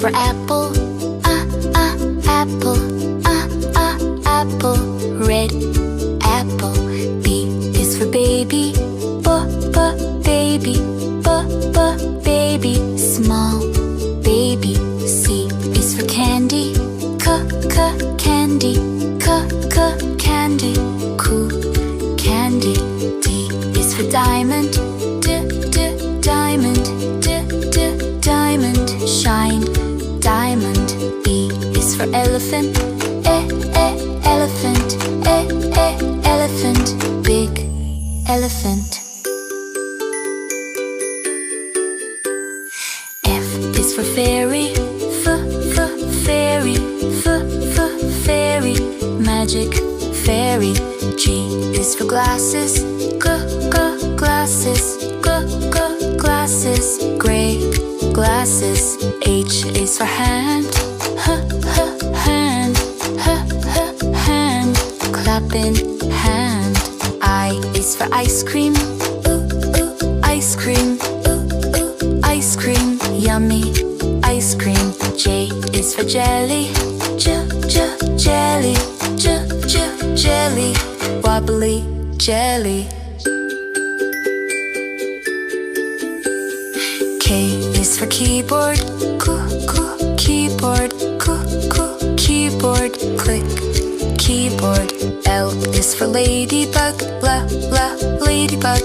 For apple, apple, apple. Red apple. B is for baby, baby, baby. Small baby. C is for candy, candy, candy. Cool candy. D is for diamond, diamond, diamond. Shine diamond. E is for elephant, elephant, elephant. Big elephant. F is for fairy, fairy, fairy. Magic fairy. G is for glasses, glasses, glasses. Gray glasses. H is for hand, hand, hand. Clapping hand. I is for ice cream, ice cream, ice cream. Yummy ice cream. J is for jelly, jelly, jelly. Wobbly jelly. K is for keyboard, keyboard, keyboard. Click keyboard. L is for ladybug, ladybug,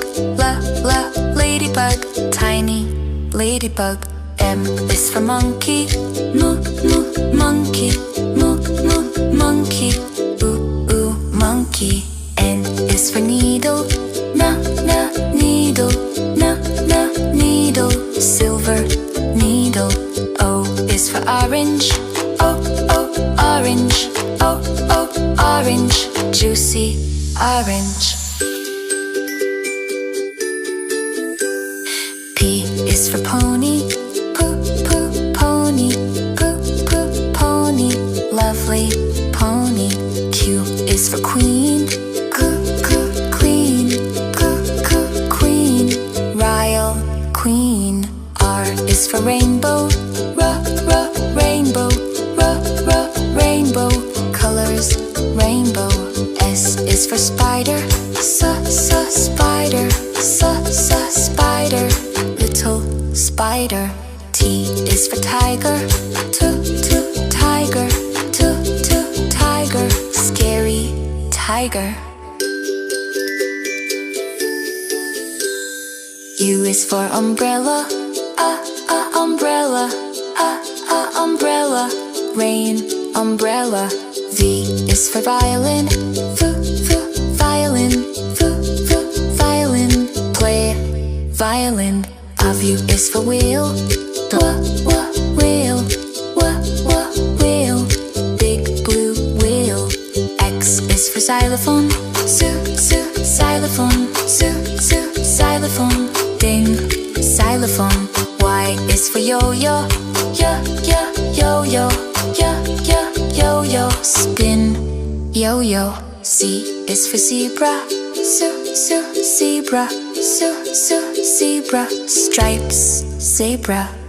ladybug. Tiny ladybug. M is for monkey, monkey, monkey. Monkey. N is for needle, needle, needle. Silver needle. O is for orange, orange, orange. Juicy orange. P is for pony, pony, pony. Lovely pony. Q is for queen, queen, queen. Royal queen. R is for rainbow, rainbow, rainbow. Colors rainbow. S is for spider, spider, spider. Little spider. T is for tiger, tiger, tiger. Scary tiger. U is for umbrella, umbrella, umbrella. Rain umbrella. V is for violin, violin, violin. Play violin. W is for wheel, wheel, wheel. Big blue wheel. X is for xylophone, xylophone, xylophone. Ding, xylophone. Y is for yo-yo, yo-yo, yo-yo. Spin, yo-yo. Z is for zebra, zebra, zebra. Stripes, zebra.